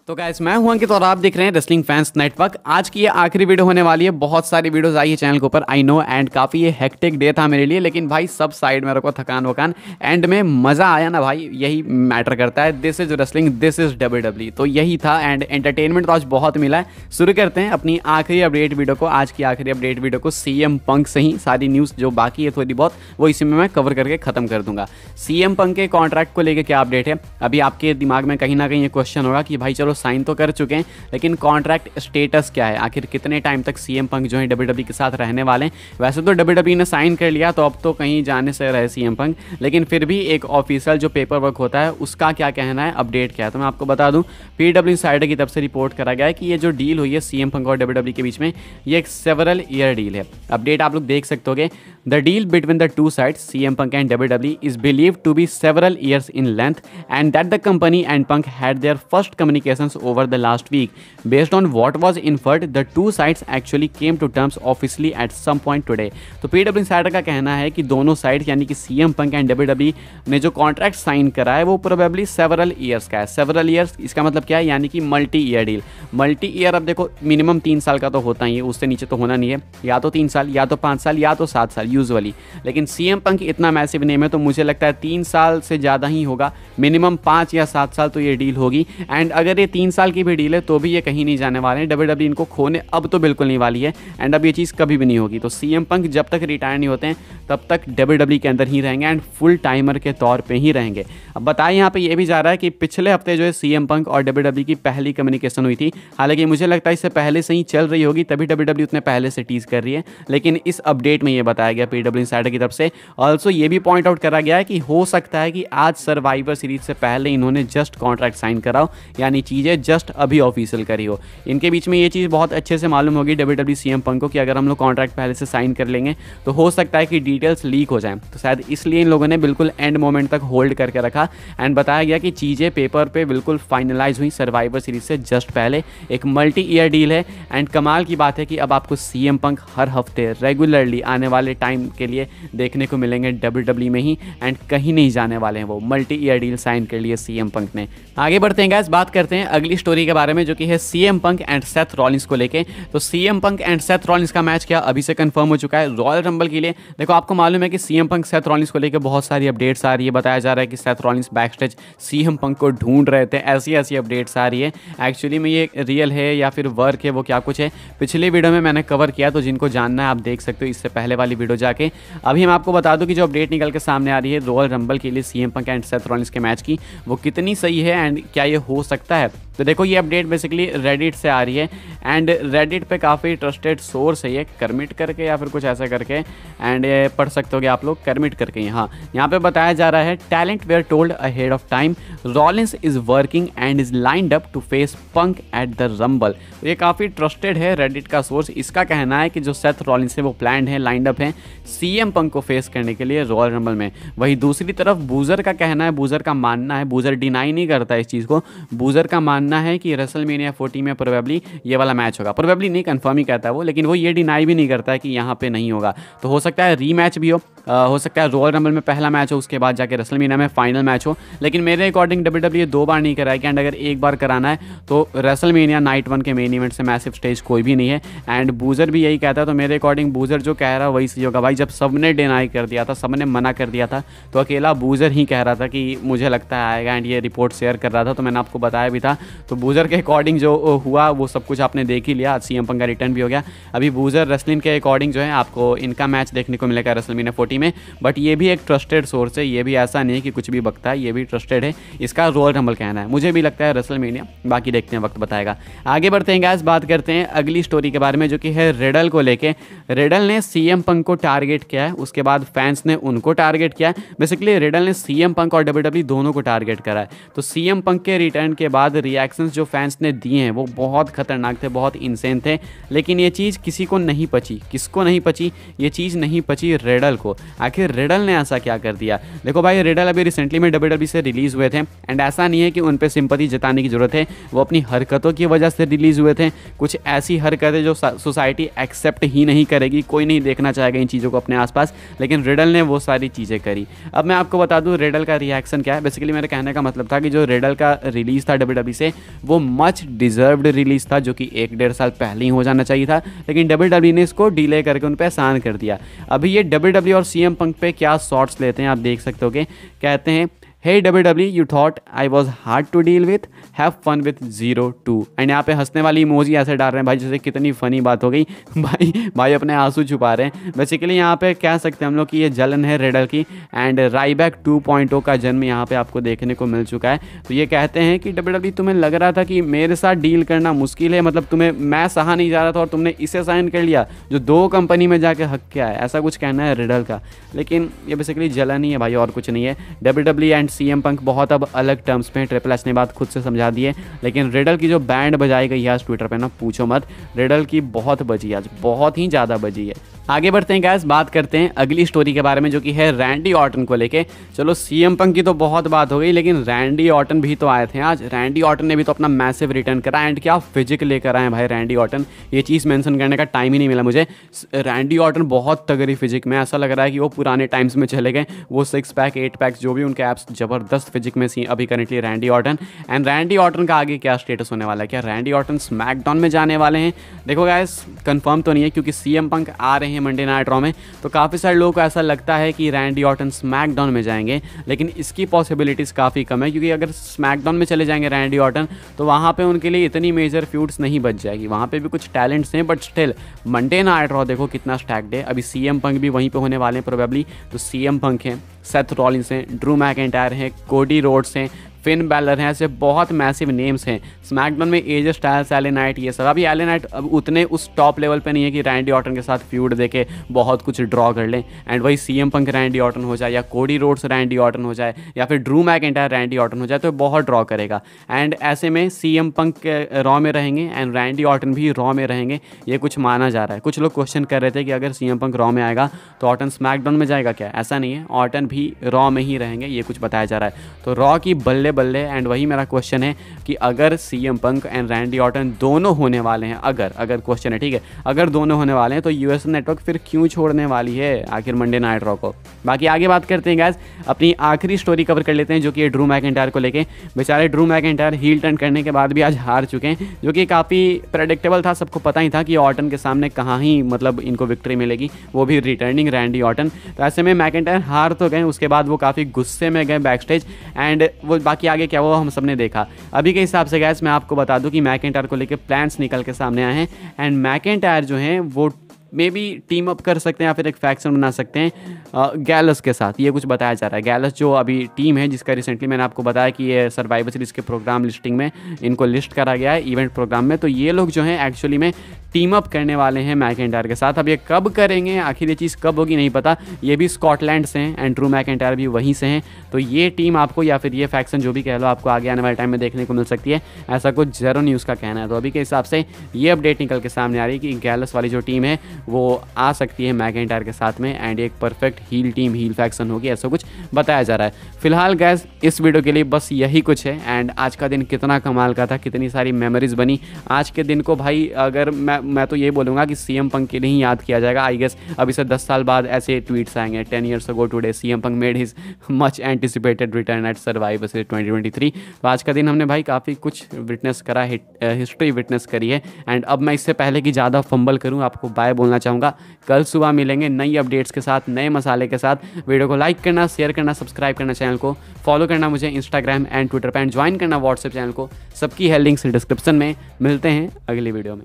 तो गाइस मैं हूं अंकित और आप देख रहे हैं रेसलिंग फैंस नेटवर्क। आज की ये आखिरी वीडियो होने वाली है। बहुत सारी वीडियोस आई है चैनल के ऊपर, आई नो, एंड काफ़ी ये हेक्टिक डे था मेरे लिए, लेकिन भाई सब साइड में रखो, थकान वकान, एंड में मज़ा आया ना भाई, यही मैटर करता है। This is wrestling, this is WWE, तो यही था। एंड एंटरटेनमेंट तो आज बहुत मिला है। शुरू करते हैं अपनी आखिरी अपडेट वीडियो को। आज की आखिरी अपडेट वीडियो को CM पंक से ही सारी न्यूज़ जो बाकी है थोड़ी बहुत, वो इसी में मैं कवर करके ख़त्म कर दूंगा। CM पंक के कॉन्ट्रैक्ट को लेकर क्या अपडेट है, अभी आपके दिमाग में कहीं ना कहीं ये क्वेश्चन होगा कि भाई चलो साइन तो कर चुके हैं, लेकिन कॉन्ट्रैक्ट स्टेटस क्या है, आखिर कितने टाइम तक CM पंक जो है WWE के साथ रहने वाले हैं। वैसे तो WWE ने साइन कर लिया, तो अब तो कहीं जाने से रहे CM पंक, लेकिन फिर भी एक ऑफिशियल जो पेपर वर्क होता है उसका क्या कहना है, अपडेट क्या है, तो मैं आपको बता दूं। PW इंसाइडर की तरफ से रिपोर्ट करा गया है कि ये जो डील हुई है CM पंक और WWE के बीच में, ये एक सेवरल ईयर डील है। अपडेट आप लोग देख सकते होगे। The deal between the two sides CM Punk and WWE is believed to be several years in length, and that the company and Punk had their first communications over the last week. Based on what was inferred, the two sides actually came to terms officially at some point today. तो PW Insider का कहना है कि दोनों side यानी कि CM Punk and WWE ने जो कॉन्ट्रैक्ट साइन करा है वो प्रोबेबली सेवरल ईयर्स का है। सेवरल ईयर्स इसका मतलब क्या है, यानी कि multi year deal. Multi year अब देखो मिनिमम 3 साल का तो होता ही है, उससे नीचे तो होना नहीं है, या तो 3 साल, या तो 5 साल, या तो 7 साल यूजुअली। लेकिन CM Punk इतना मैसिव नेम है तो मुझे लगता है 3 साल से ज़्यादा ही होगा, मिनिमम 5 या 7 साल तो ये डील होगी। एंड अगर ये 3 साल की भी डील है तो भी ये कहीं नहीं जाने वाले हैं। WWE इनको खोने अब तो बिल्कुल नहीं वाली है, एंड अब ये चीज़ कभी भी नहीं होगी। तो CM Punk जब तक रिटायर नहीं होते हैं तब तक WWE के अंदर ही रहेंगे एंड फुल टाइमर के तौर पे ही रहेंगे। अब बताएं, यहाँ पे ये भी जा रहा है कि पिछले हफ्ते जो है CM Punk और WWE की पहली कम्युनिकेशन हुई थी। हालांकि मुझे लगता है इससे पहले से ही चल रही होगी, तभी WWE उतने पहले से टीज कर रही है, लेकिन इस अपडेट में ये बताया गया PW इंसाइडर की तरफ से। ऑल्सो ये भी पॉइंट आउट करा गया है कि हो सकता है कि आज सर्वाइवर सीरीज से पहले इन्होंने जस्ट कॉन्ट्रैक्ट साइन करा हो, यानी चीज़ें जस्ट अभी ऑफिशियल करी हो। इनके बीच में ये चीज़ बहुत अच्छे से मालूम होगी WWE CM Punk को कि अगर हम लोग कॉन्ट्रैक्ट पहले से साइन कर लेंगे तो हो सकता है कि डिटेल्स लीक हो जाएं। तो शायद इसलिए इन लोगों ने बिल्कुल एंड मोमेंट तक होल्ड करके रखा, एंड बताया गया कि चीज़ें पेपर पे बिल्कुल फाइनलाइज हुई सर्वाइवर सीरीज से जस्ट पहले। एक मल्टी ईयर डील है, एंड कमाल की बात है कि अब आपको CM Punk हर हफ्ते रेगुलरली आने वाले टाइम के लिए देखने को मिलेंगे WWE में ही, एंड कहीं नहीं जाने वाले हैं। वो मल्टी ईयर डील साइन कर लिए CM Punk ने। आगे बढ़ते हैं गाइस, बात करते हैं अगली स्टोरी के बारे में जो कि है CM Punk and Seth Rollins को लेके। तो CM Punk and Seth Rollins का मैच क्या अभी से कंफर्म हो चुका है रॉयल रंबल के लिए। देखो आपको मालूम है कि CM Punk सेथ रॉलिंस को लेके बहुत सारी अपडेट्स आ रही है। बताया जा रहा है कि Seth Rollins backstage CM Punk को ढूंढ रहे थे, ऐसी ऐसी अपडेट्स आ रही है। एक्चुअली में ये रियल है या फिर वर्क है वो क्या कुछ है, पिछले वीडियो में मैंने कवर किया, तो जिनको जानना है आप देख सकते हो इससे पहले वाली वीडियो जाके। अभी मैं आपको बता दूं कि जो अपडेट निकल के सामने आ रही है रॉयल रंबल के लिए CM Punk and Seth Rollins के मैच की, वो कितनी सही है एंड क्या ये हो सकता है। तो देखो ये अपडेट बेसिकली रेडिट से आ रही है, एंड रेडिट पे काफ़ी ट्रस्टेड सोर्स है ये, करमिट करके या फिर कुछ ऐसा करके, एंड ये पढ़ सकते हो आप लोग, करमिट करके। यहाँ पे बताया जा रहा है talent were told ahead of time Rollins is working and is lined up to face Punk at the Rumble. ये काफ़ी ट्रस्टेड है रेडिट का सोर्स। इसका कहना है कि जो सेथ रॉलिंस है वो प्लान्ड है, लाइंड अप है CM Punk को फेस करने के लिए रॉयल रंबल में। वहीं दूसरी तरफ बूजर का कहना है, बूजर का मानना है, बूजर डिनाई नहीं करता इस चीज़ को, बूजर का मानना है कि रेसलमेनिया 40 में प्रोबेबली ये वाला मैच होगा। प्रोबेबली नहीं, कंफर्म ही कहता है वो, लेकिन वो ये डिनाई भी नहीं करता है कि यहाँ पे नहीं होगा। तो हो सकता है रीमैच भी हो सकता है रॉयल रंबल में पहला मैच हो, उसके बाद जाके रेसलमेनिया में फाइनल मैच हो। लेकिन मेरे अकॉर्डिंग WWE 2 बार नहीं कराएगी, एंड अगर एक बार कराना है तो रेसलमेनिया नाइट 1 के मेन इवेंट से मैसिव स्टेज कोई भी नहीं है। एंड बूजर भी यही कहता है, तो मेरे अकॉर्डिंग बूजर जो कह रहा है वही सही होगा। भाई जब सबने डिनाई कर दिया था, सबने मना कर दिया था, तो अकेला बूजर ही कह रहा था कि मुझे लगता है आएगा, एंड ये रिपोर्ट शेयर कर रहा था, तो मैंने आपको बताया भी था। तो बूजर के अकॉर्डिंग जो हुआ वो सब कुछ आपने देख ही लिया। CM Punk का रिटर्न भी हो गया। अभी बूजर रेसलिंग के अकॉर्डिंग जो है आपको इनका मैच देखने को मिलेगा रेसलमेनिया 40 में, बट ये भी एक ट्रस्टेड सोर्स है, ये भी ऐसा नहीं है कि कुछ भी बकता है, ये भी ट्रस्टेड है। इसका रॉयल रंबल कहना है, मुझे भी लगता है रेसलमेनिया, बाकी देखते हैं, वक्त बताएगा। आगे बढ़ते हैं गाइस, बात करते हैं अगली स्टोरी के बारे में जो कि है रिडल को लेके। रिडल ने CM Punk को टारगेट किया है, उसके बाद फैंस ने उनको टारगेट किया है। बेसिकली रिडल ने CM Punk और WWE दोनों को टारगेट करा है। तो CM Punk के रिटर्न के बाद रिएक्शंस जो फैंस ने दिए हैं वो बहुत खतरनाक थे, बहुत इंसेन थे, लेकिन ये चीज़ किसी को नहीं पची। किसको नहीं पची? ये चीज़ नहीं पची रिडल को। आखिर रिडल ने ऐसा क्या कर दिया? देखो भाई, रिडल अभी रिसेंटली में WWE से रिलीज़ हुए थे, एंड ऐसा नहीं है कि उन पर सिंपैथी जताने की ज़रूरत है, वो अपनी हरकतों की वजह से रिलीज़ हुए थे। कुछ ऐसी हरकतें जो सोसाइटी एक्सेप्ट ही नहीं करेगी, कोई नहीं देखना चाहेगा इन चीज़ों को अपने आसपास, लेकिन रिडल ने वो सारी चीज़ें करी। अब मैं आपको बता दूं रिडल का रिएक्शन क्या है। बेसिकली मेरे कहने का मतलब था कि जो रिडल का रिलीज़ था WWE से, थे वो मच डिजर्व्ड रिलीज था, जो कि 1-1.5 साल पहले ही हो जाना चाहिए था, लेकिन WWE ने इसको डिले करके उन पर आसान कर दिया। अभी ये WWE और CM पंक पे क्या शॉट्स लेते हैं आप देख सकते हो। कहते हैं, Hey WWE, you thought I was hard to deal with? Have fun with 0-2। And यहाँ पे हंसने वाली इमोजी ऐसे डाल रहे हैं भाई जैसे कितनी फ़नी बात हो गई। भाई अपने आंसू छुपा रहे हैं। बेसिकली यहाँ पे कह सकते हैं हम लोग कि ये जलन है रिडल की। एंड राइबैक 2.0 का जन्म यहाँ पे आपको देखने को मिल चुका है। तो ये कहते हैं कि WWE तुम्हें लग रहा था कि मेरे साथ डील करना मुश्किल है, मतलब तुम्हें मैं सहा नहीं जा रहा था और तुमने इसे साइन कर लिया जो 2 कंपनी में जाके हक किया है, ऐसा कुछ कहना है रिडल का। लेकिन ये बेसिकली जलन ही है भाई, और कुछ नहीं है। WWE एंड CM पंक बहुत अब अलग टर्म्स पे, ट्रिपल एच ने बात खुद से समझा दी है। लेकिन रिडल की जो बैंड बजाई गई है आज ट्विटर पे ना पूछो मत, रिडल की बहुत बजी आज, बहुत ही ज़्यादा बजी है। आगे बढ़ते हैं गाइस, बात करते हैं अगली स्टोरी के बारे में जो कि है रैंडी ऑर्टन को लेके। चलो CM पंक की तो बहुत बात हो गई, लेकिन रैंडी ऑर्टन भी तो आए थे आज। रैंडी ऑर्टन ने भी तो अपना मैसिव रिटर्न करा। एंड क्या फिजिक लेकर आए भाई रैंडी ऑर्टन, ये चीज़ मेंशन करने का टाइम ही नहीं मिला मुझे। रैंडी ऑर्टन बहुत तगड़ी फिजिक में, ऐसा लग रहा है कि वो पुराने टाइम्स में चले गए। वो 6 पैक 8 पैक्स जो भी उनके एप्स जबरदस्त फिजिक में सी अभी currently Randy Orton. And Randy Orton का आगे क्या स्टेटस होने वाला है, क्या रैंडी ऑर्टन स्मैकडाउन में जाने वाले हैं? देखो गाइस कंफर्म तो नहीं है, क्योंकि CM पंक आ रहे हैं मंडे नाइट रॉ में, तो काफ़ी सारे लोगों को ऐसा लगता है कि रैंडी ऑर्टन स्मैकडाउन में जाएंगे। लेकिन इसकी पॉसिबिलिटीज़ काफ़ी कम है, क्योंकि अगर स्मैकडाउन में चले जाएंगे रैंडी ऑर्टन तो वहाँ पे उनके लिए इतनी मेजर फ्यूड्स नहीं बच जाएगी। वहाँ पे भी कुछ टैलेंट्स हैं, but still Monday night raw देखो कितना स्टैक्ड है। अभी CM पंक भी वहीं पे होने वाले हैं प्रोबेबली। तो CM पंक हैं, सेथ रॉलिंस हैं, ड्रू मैकिंटायर हैं, कोडी रोड्स हैं, फिन बैलर हैं, ऐसे बहुत मैसिव नेम्स हैं। स्मैकडाउन में एजे स्टाइल्स, एले नाइट, ये सब। अभी एले नाइट अब उतने उस टॉप लेवल पे नहीं है कि रैंडी ऑर्टन के साथ फ्यूड देके बहुत कुछ ड्रॉ कर लें। एंड वही CM पंक रैंडी ऑर्टन हो जाए, या कोडी रोड्स रैंडी ऑर्टन हो जाए, या फिर ड्रू मैकिंटायर रैंडी ऑर्टन हो जाए, तो बहुत ड्रॉ करेगा। एंड ऐसे में CM पंक रॉ में रहेंगे एंड रैंडी ऑर्टन भी रॉ में रहेंगे, ये कुछ माना जा रहा है। कुछ लोग क्वेश्चन कर रहे थे कि अगर CM पंक रॉ में आएगा तो ऑर्टन स्मैकडाउन में जाएगा क्या? ऐसा नहीं है, ऑर्टन भी रॉ में ही रहेंगे, ये कुछ बताया जा रहा है। तो रॉ की बल्ले बल्ले। एंड वही मेरा क्वेश्चन है कि अगर CM Punk and Randy Orton दोनों होने वाले हैं, अगर क्वेश्चन है, ठीक है, अगर दोनों होने वाले हैं तो US नेटवर्क फिर क्यों छोड़ने वाली है आखिर मंडे नाइट रॉ को? बाकी आगे बात करते हैं गाइस, अपनी आखिरी स्टोरी कवर कर लेते हैं जो कि ड्रू मैकिंटायर को लेके। बेचारे ड्रू मैकिंटायर हील टर्न करने के बाद भी आज हार चुके हैं, जो कि काफ़ी प्रेडिक्टेबल था, सबको पता ही था कि ऑर्टन के सामने कहाँ ही मतलब इनको विक्ट्री मिलेगी, वो भी रिटर्निंग रैंडी ऑर्टन। तो ऐसे में मैकिंटायर हार तो गए, उसके बाद वो काफ़ी गुस्से में गए बैक स्टेज। एंड वो बाकी आगे क्या वो हम सबने देखा। अभी के हिसाब से गाइस मैं आपको बता दूं कि मैकिंटायर को लेके प्लान्स निकल के सामने आए हैं। एंड मैकिंटायर जो हैं वो मे बी टीम अप कर सकते हैं या फिर एक फैक्शन बना सकते हैं गैलस के साथ, ये कुछ बताया जा रहा है। गैलस जो अभी टीम है जिसका रिसेंटली मैंने आपको बताया कि ये सर्वाइवर सीरीज़ के प्रोग्राम लिस्टिंग में इनको लिस्ट करा गया है इवेंट प्रोग्राम में, तो ये लोग जो हैं एक्चुअली में टीम अप करने वाले हैं मैकिंटायर के साथ। अब ये कब करेंगे, आखिर ये चीज़ कब होगी नहीं पता। ये भी स्कॉटलैंड से हैं एंड ड्रू मैकिंटायर भी वहीं से हैं, तो ये टीम आपको या फिर ये फैक्शन जो भी कह लो आपको आगे आने वाले टाइम में देखने को मिल सकती है, ऐसा कुछ ज़ेरो न्यूज़ का कहना है। तो अभी के हिसाब से ये अपडेट निकल के सामने आ रही है कि गैलस वाली जो टीम है वो आ सकती है मैकिंटायर के साथ में एंड एक perfect heel team, heel faction होगी, ऐसा कुछ बताया जा रहा है। फिलहाल गैस इस वीडियो के लिए बस यही कुछ है। एंड आज का दिन कितना कमाल का था, कितनी सारी मेमोरीज बनी आज के दिन को भाई। अगर मैं तो ये बोलूँगा कि CM पंक के लिए ही याद किया जाएगा आई गेस। अभी से 10 साल बाद ऐसे ट्वीट्स आएंगे, 10 years ago today CM Punk made his much anticipated return at Survivor Series 2023। तो आज का दिन हमने भाई काफ़ी कुछ विटनेस करा, हिस्ट्री विटनेस करी है। एंड अब मैं इससे पहले कि ज़्यादा फंबल करूँ आपको बाय बोलना चाहूँगा। कल सुबह मिलेंगे नई अपडेट्स के साथ, नए मसाले के साथ। वीडियो को लाइक करना, शेयर करना, सब्सक्राइब करना, चैनल को फॉलो करना मुझे इंस्टाग्राम एंड ट्विटर पर, एंड ज्वाइन करना व्हाट्सएप चैनल को। सबकी है लिंक्स डिस्क्रिप्शन में। मिलते हैं अगली वीडियो में।